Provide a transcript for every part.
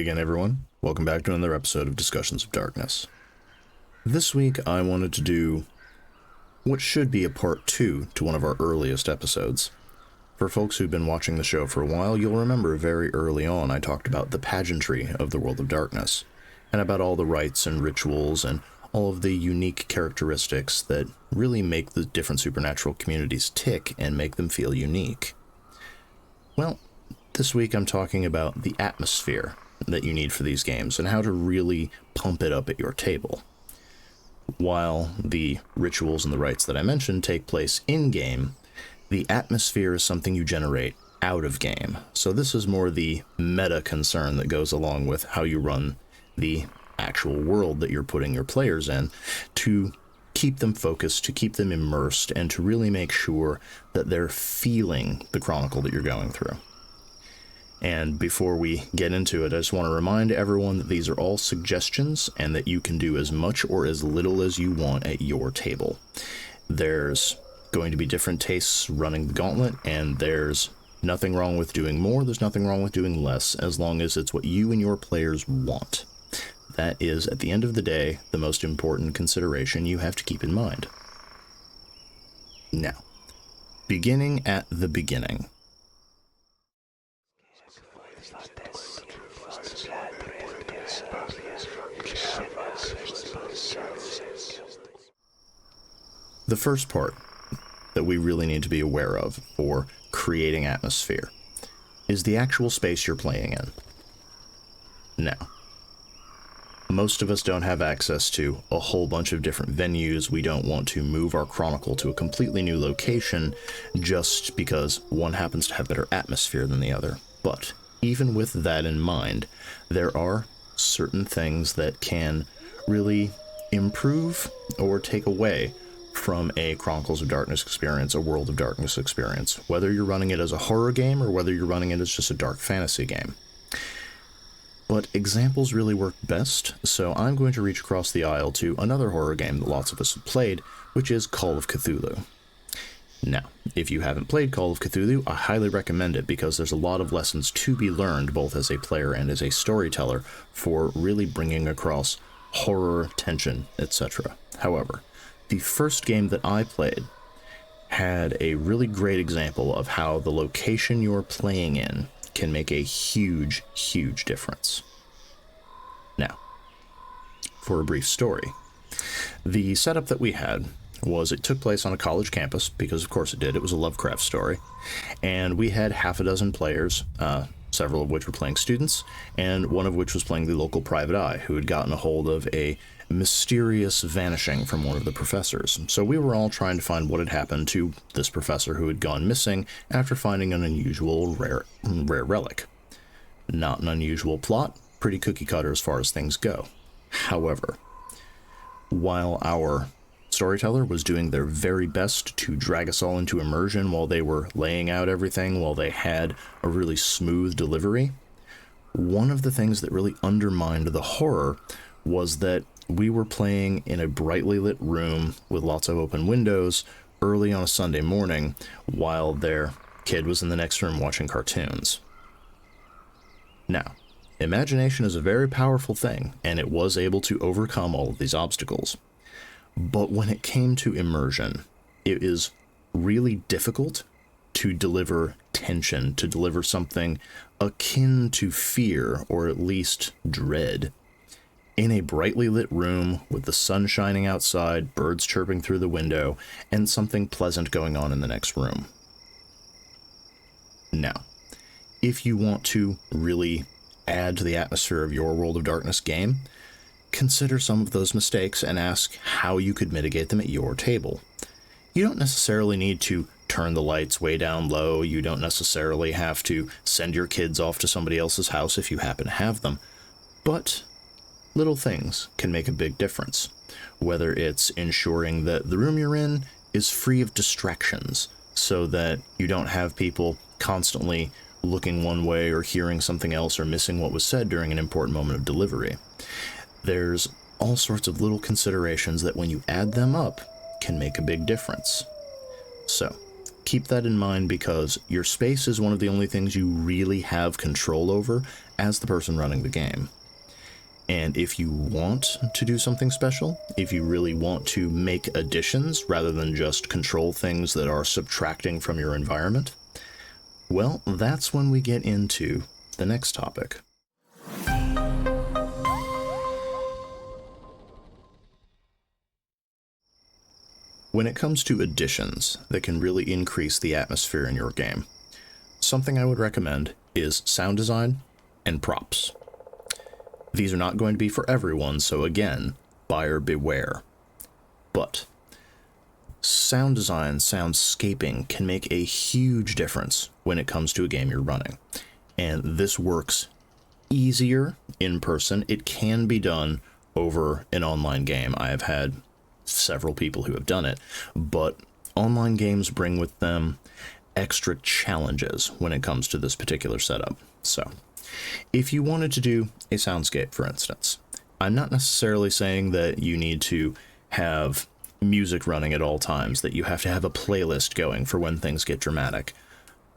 again, everyone. Welcome back to another episode of Discussions of Darkness. This week, I wanted to do what should be a part 2 to one of our earliest episodes. For folks who've been watching the show for a while, you'll remember very early on I talked about the pageantry of the world of darkness, and about all the rites and rituals and all of the unique characteristics that really make the different supernatural communities tick and make them feel unique. Well, this week I'm talking about the atmosphere that you need for these games and how to really pump it up at your table. While the rituals and the rites that I mentioned take place in-game, the atmosphere is something you generate out of game. So this is more the meta concern that goes along with how you run the actual world that you're putting your players in, to keep them focused, to keep them immersed, and to really make sure that they're feeling the Chronicle that you're going through. And before we get into it, I just want to remind everyone that these are all suggestions and that you can do as much or as little as you want at your table. There's going to be different tastes running the gauntlet, and there's nothing wrong with doing more, there's nothing wrong with doing less, as long as it's what you and your players want. That is, at the end of the day, the most important consideration you have to keep in mind. Now, beginning at the beginning. The first part that we really need to be aware of for creating atmosphere is the actual space you're playing in. Now, most of us don't have access to a whole bunch of different venues. We don't want to move our Chronicle to a completely new location just because one happens to have better atmosphere than the other. But even with that in mind, there are certain things that can really improve or take away from a Chronicles of Darkness experience, a World of Darkness experience, whether you're running it as a horror game or whether you're running it as just a dark fantasy game. But examples really work best, so I'm going to reach across the aisle to another horror game that lots of us have played, which is Call of Cthulhu. Now, if you haven't played Call of Cthulhu, I highly recommend it because there's a lot of lessons to be learned, both as a player and as a storyteller, for really bringing across horror, tension, etc. However, the first game that I played had a really great example of how the location you're playing in can make a huge, huge difference. Now, for a brief story, the setup that we had was it took place on a college campus, because of course it did. It was a Lovecraft story, and we had half a dozen players, several of which were playing students, and one of which was playing the local private eye, who had gotten a hold of a mysterious vanishing from one of the professors. So we were all trying to find what had happened to this professor who had gone missing after finding an unusual rare relic. Not an unusual plot, pretty cookie cutter as far as things go. However, while our storyteller was doing their very best to drag us all into immersion while they were laying out everything, while they had a really smooth delivery, one of the things that really undermined the horror was that we were playing in a brightly lit room with lots of open windows early on a Sunday morning while their kid was in the next room watching cartoons. Now, imagination is a very powerful thing, and it was able to overcome all of these obstacles. But when it came to immersion, it is really difficult to deliver tension, to deliver something akin to fear, or at least dread, in a brightly lit room with the sun shining outside, birds chirping through the window, and something pleasant going on in the next room. Now, if you want to really add to the atmosphere of your World of Darkness game, consider some of those mistakes and ask how you could mitigate them at your table. You don't necessarily need to turn the lights way down low, you don't necessarily have to send your kids off to somebody else's house if you happen to have them, but little things can make a big difference, whether it's ensuring that the room you're in is free of distractions so that you don't have people constantly looking one way or hearing something else or missing what was said during an important moment of delivery. There's all sorts of little considerations that when you add them up can make a big difference. So, Keep that in mind because your space is one of the only things you really have control over as the person running the game. And if you want to do something special, if you really want to make additions rather than just control things that are subtracting from your environment, well, that's when we get into the next topic. When it comes to additions that can really increase the atmosphere in your game, something I would recommend is sound design and props. These are not going to be for everyone, so again, buyer beware. But sound design, soundscaping can make a huge difference when it comes to a game you're running. And this works easier in person. It can be done over an online game. I have had several people who have done it, but online games bring with them extra challenges when it comes to this particular setup. So, if you wanted to do a soundscape, for instance, I'm not necessarily saying that you need to have music running at all times, that you have to have a playlist going for when things get dramatic,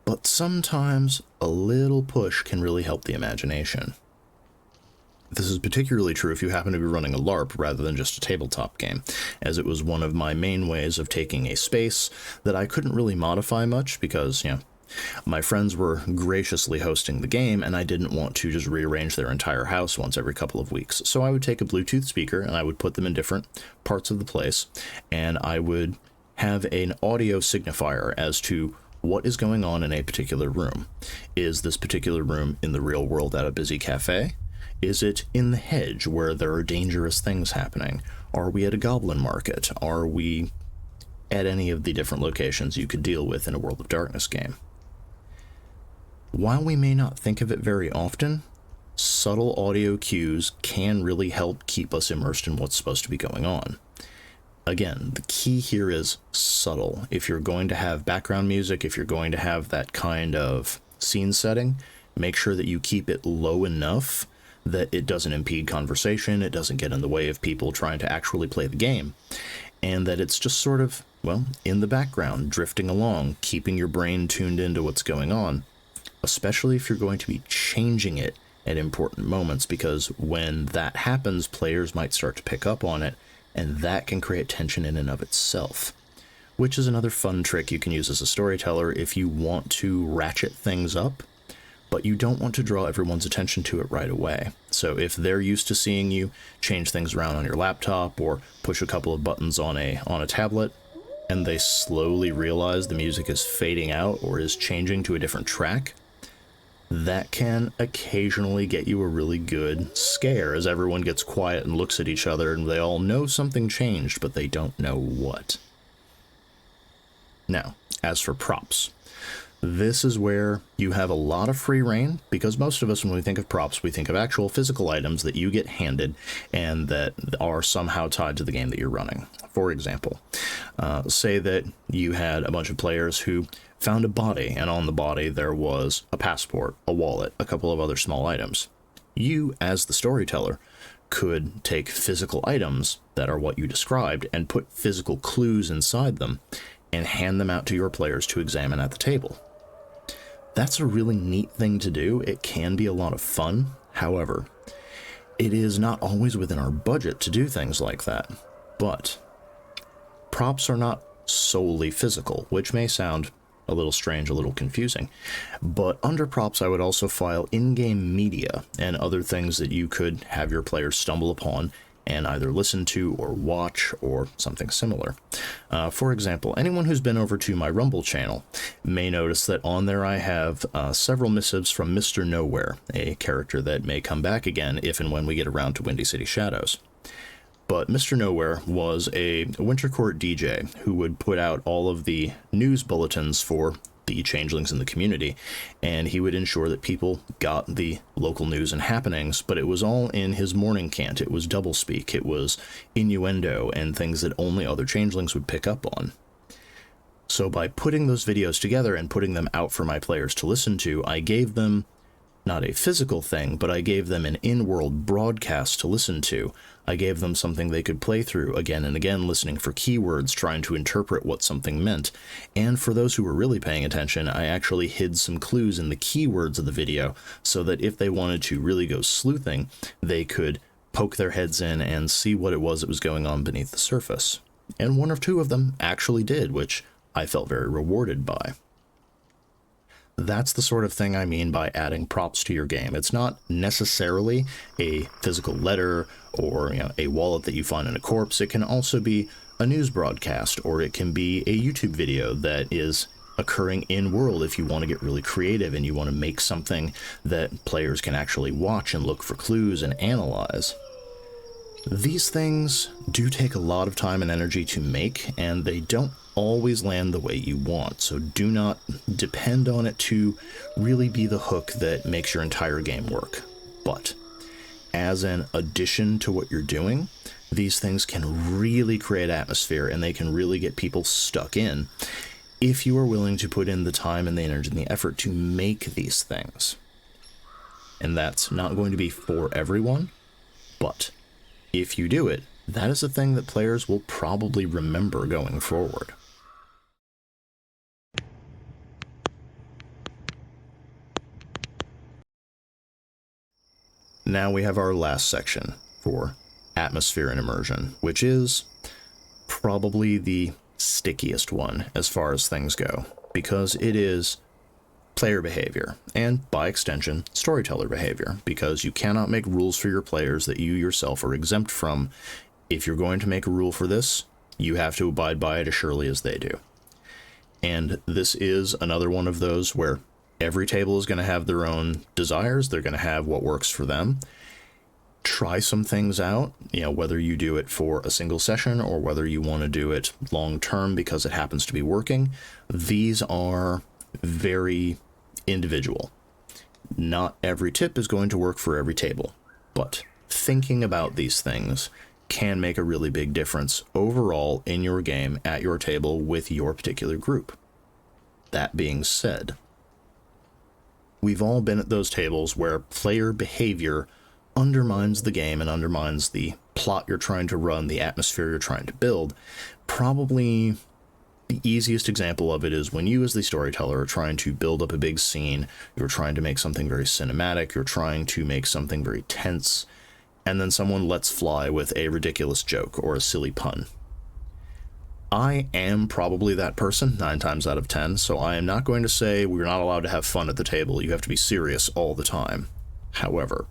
but sometimes a little push can really help the imagination. This is particularly true if you happen to be running a LARP rather than just a tabletop game, as it was one of my main ways of taking a space that I couldn't really modify much because, my friends were graciously hosting the game and I didn't want to just rearrange their entire house once every couple of weeks. So I would take a Bluetooth speaker and I would put them in different parts of the place, and I would have an audio signifier as to what is going on in a particular room. Is this particular room in the real world at a busy cafe? Is it in the hedge where there are dangerous things happening? Are we at a goblin market? Are we at any of the different locations you could deal with in a World of Darkness game? While we may not think of it very often, subtle audio cues can really help keep us immersed in what's supposed to be going on. Again, the key here is subtle. If you're going to have background music, if you're going to have that kind of scene setting, make sure that you keep it low enough that it doesn't impede conversation, it doesn't get in the way of people trying to actually play the game, and that it's just sort of, in the background, drifting along, keeping your brain tuned into what's going on, especially if you're going to be changing it at important moments, because when that happens, players might start to pick up on it, and that can create tension in and of itself, which is another fun trick you can use as a storyteller if you want to ratchet things up, but you don't want to draw everyone's attention to it right away. So if they're used to seeing you change things around on your laptop or push a couple of buttons on a tablet, and they slowly realize the music is fading out or is changing to a different track, that can occasionally get you a really good scare as everyone gets quiet and looks at each other and they all know something changed, but they don't know what. Now, as for props, this is where you have a lot of free reign, because most of us, when we think of props, we think of actual physical items that you get handed and that are somehow tied to the game that you're running. For example, say that you had a bunch of players who found a body, and on the body there was a passport, a wallet, a couple of other small items. You, as the storyteller, could take physical items that are what you described and put physical clues inside them and hand them out to your players to examine at the table. That's a really neat thing to do. It can be a lot of fun. However, it is not always within our budget to do things like that. But props are not solely physical, which may sound a little strange, a little confusing. But under props, I would also file in-game media and other things that you could have your players stumble upon and either listen to or watch or something similar. For example, anyone who's been over to my Rumble channel may notice that on there I have several missives from Mr. Nowhere, a character that may come back again if and when we get around to Windy City Shadows. But Mr. Nowhere was a Winter Court DJ who would put out all of the news bulletins for the changelings in the community, and he would ensure that people got the local news and happenings, but it was all in his morning cant. It was doublespeak, it was innuendo, and things that only other changelings would pick up on. So by putting those videos together and putting them out for my players to listen to, I gave them not a physical thing, but I gave them an in-world broadcast to listen to. I gave them something they could play through again and again, listening for keywords, trying to interpret what something meant. And for those who were really paying attention, I actually hid some clues in the keywords of the video so that if they wanted to really go sleuthing, they could poke their heads in and see what it was that was going on beneath the surface. And one or two of them actually did, which I felt very rewarded by. That's the sort of thing I mean by adding props to your game. It's not necessarily a physical letter or a wallet that you find in a corpse. It can also be a news broadcast, or it can be a YouTube video that is occurring in world if you want to get really creative and you want to make something that players can actually watch and look for clues and analyze. These things do take a lot of time and energy to make, and they don't always land the way you want, so do not depend on it to really be the hook that makes your entire game work. But as an addition to what you're doing, these things can really create atmosphere, and they can really get people stuck in if you are willing to put in the time and the energy and the effort to make these things. And that's not going to be for everyone, but if you do it, that is a thing that players will probably remember going forward. Now we have our last section for atmosphere and immersion, which is probably the stickiest one as far as things go, because it is player behavior, and by extension, storyteller behavior, because you cannot make rules for your players that you yourself are exempt from. If you're going to make a rule for this, you have to abide by it as surely as they do. And this is another one of those where every table is going to have their own desires. They're going to have what works for them. Try some things out, whether you do it for a single session or whether you want to do it long term because it happens to be working. These are very individual. Not every tip is going to work for every table, but thinking about these things can make a really big difference overall in your game at your table with your particular group. That being said, we've all been at those tables where player behavior undermines the game and undermines the plot you're trying to run, the atmosphere you're trying to build. Probably the easiest example of it is when you as the storyteller are trying to build up a big scene, you're trying to make something very cinematic, you're trying to make something very tense, and then someone lets fly with a ridiculous joke or a silly pun. I am probably that person 9 times out of 10, so I am not going to say we're not allowed to have fun at the table. You have to be serious all the time. However,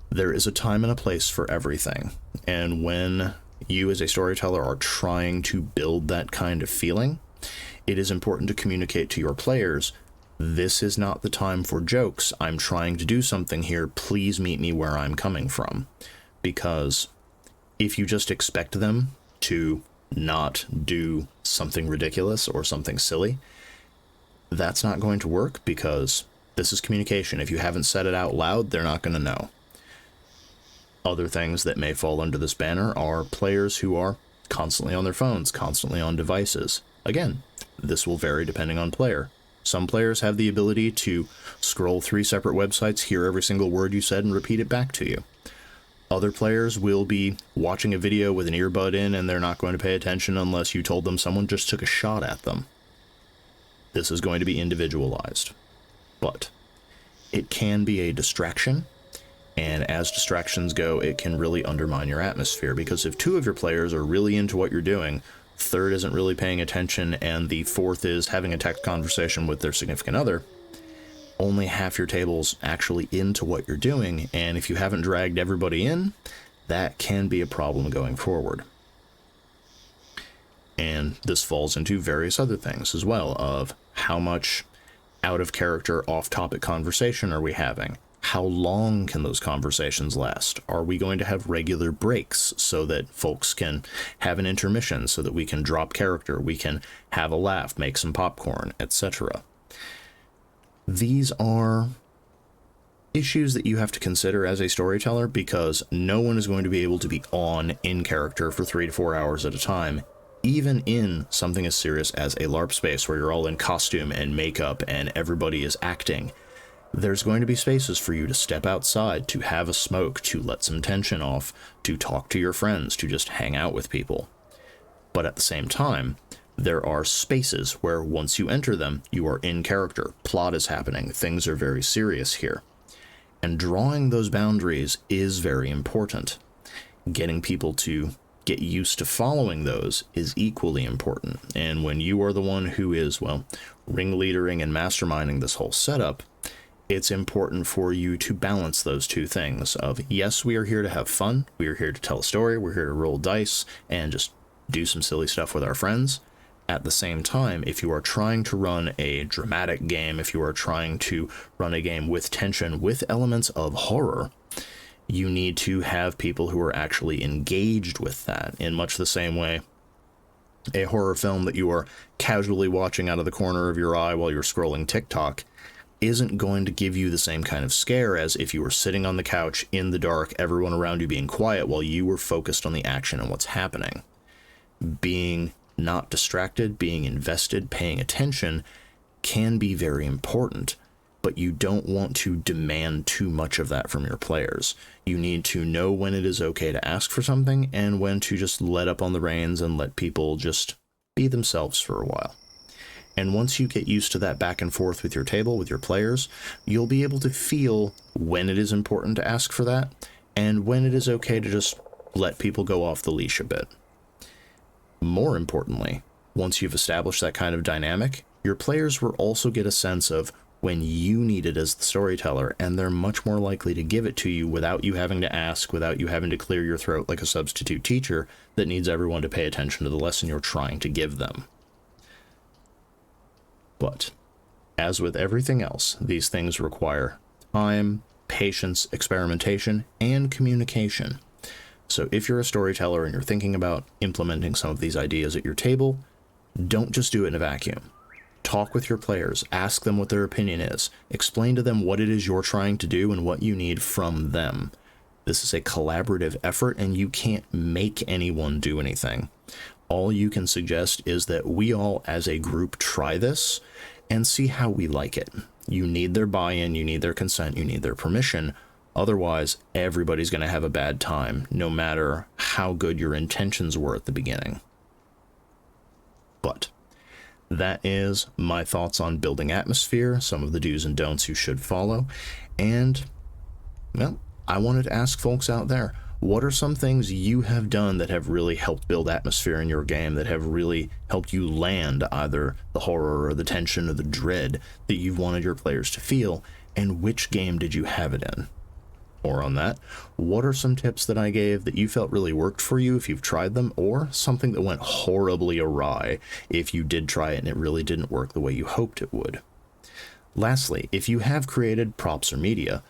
there is a time and a place for everything, and when you as a storyteller are trying to build that kind of feeling, it is important to communicate to your players, this is not the time for jokes. I'm trying to do something here. Please meet me where I'm coming from. Because if you just expect them to not do something ridiculous or something silly, that's not going to work, because this is communication. If you haven't said it out loud, they're not going to know. Other things that may fall under this banner are players who are constantly on their phones, constantly on devices. Again, this will vary depending on player. Some players have the ability to scroll 3 separate websites, hear every single word you said, and repeat it back to you. Other players will be watching a video with an earbud in, and they're not going to pay attention unless you told them someone just took a shot at them. This is going to be individualized. But it can be a distraction. And as distractions go, it can really undermine your atmosphere, because if 2 of your players are really into what you're doing, third isn't really paying attention, and the fourth is having a text conversation with their significant other, only half your table's actually into what you're doing, and if you haven't dragged everybody in, that can be a problem going forward. And this falls into various other things as well, of how much out-of-character, off-topic conversation are we having? How long can those conversations last? Are we going to have regular breaks so that folks can have an intermission, so that we can drop character, we can have a laugh, make some popcorn, etc.? These are issues that you have to consider as a storyteller, because no one is going to be able to be on in character for 3 to 4 hours at a time, even in something as serious as a LARP space where you're all in costume and makeup and everybody is acting. There's going to be spaces for you to step outside, to have a smoke, to let some tension off, to talk to your friends, to just hang out with people. But at the same time, there are spaces where once you enter them, you are in character, plot is happening, things are very serious here. And drawing those boundaries is very important. Getting people to get used to following those is equally important. And when you are the one who is, well, ringleadering and masterminding this whole setup, it's important for you to balance those two things of, yes, we are here to have fun, we are here to tell a story, we're here to roll dice and just do some silly stuff with our friends. At the same time, if you are trying to run a dramatic game, if you are trying to run a game with tension, with elements of horror, you need to have people who are actually engaged with that in much the same way a horror film that you are casually watching out of the corner of your eye while you're scrolling TikTok isn't going to give you the same kind of scare as if you were sitting on the couch in the dark, everyone around you being quiet while you were focused on the action and what's happening. Being not distracted, being invested, paying attention can be very important, but you don't want to demand too much of that from your players. You need to know when it is okay to ask for something and when to just let up on the reins and let people just be themselves for a while. And once you get used to that back and forth with your table, with your players, you'll be able to feel when it is important to ask for that and when it is okay to just let people go off the leash a bit. More importantly, once you've established that kind of dynamic, your players will also get a sense of when you need it as the storyteller, and they're much more likely to give it to you without you having to ask, without you having to clear your throat like a substitute teacher that needs everyone to pay attention to the lesson you're trying to give them. But, as with everything else, these things require time, patience, experimentation, and communication. So if you're a storyteller and you're thinking about implementing some of these ideas at your table, don't just do it in a vacuum. Talk with your players, ask them what their opinion is, explain to them what it is you're trying to do and what you need from them. This is a collaborative effort and you can't make anyone do anything. All you can suggest is that we all as a group try this and see how we like it. You need their buy-in, you need their consent, you need their permission. Otherwise, everybody's going to have a bad time, no matter how good your intentions were at the beginning. But that is my thoughts on building atmosphere, some of the do's and don'ts you should follow, and, well, I wanted to ask folks out there, what are some things you have done that have really helped build atmosphere in your game, that have really helped you land either the horror or the tension or the dread that you've wanted your players to feel, and which game did you have it in? Or on that, what are some tips that I gave that you felt really worked for you if you've tried them, or something that went horribly awry if you did try it and it really didn't work the way you hoped it would? Lastly, if you have created props or media,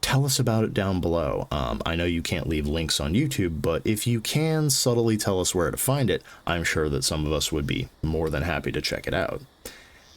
tell us about it down below. I know you can't leave links on YouTube, but if you can subtly tell us where to find it, I'm sure that some of us would be more than happy to check it out.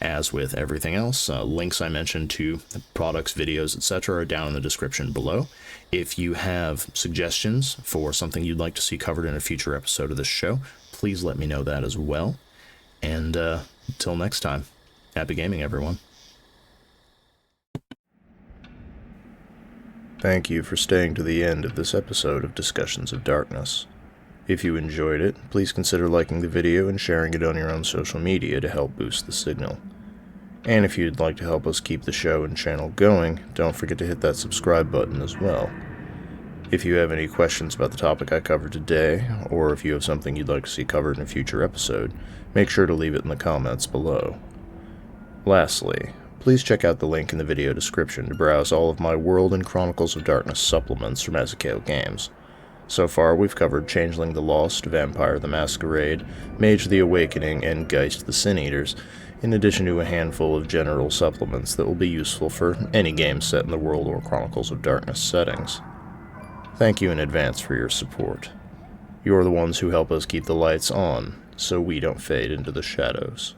As with everything else, links I mentioned to products, videos, etc. are down in the description below. If you have suggestions for something you'd like to see covered in a future episode of this show, please let me know that as well. And until next time, happy gaming, everyone. Thank you for staying to the end of this episode of Discussions of Darkness. If you enjoyed it, please consider liking the video and sharing it on your own social media to help boost the signal. And if you'd like to help us keep the show and channel going, don't forget to hit that subscribe button as well. If you have any questions about the topic I covered today, or if you have something you'd like to see covered in a future episode, make sure to leave it in the comments below. Lastly, please check out the link in the video description to browse all of my World and Chronicles of Darkness supplements from Ezekiel Games. So far, we've covered Changeling the Lost, Vampire the Masquerade, Mage the Awakening, and Geist the Sin Eaters, in addition to a handful of general supplements that will be useful for any game set in the World or Chronicles of Darkness settings. Thank you in advance for your support. You're the ones who help us keep the lights on, so we don't fade into the shadows.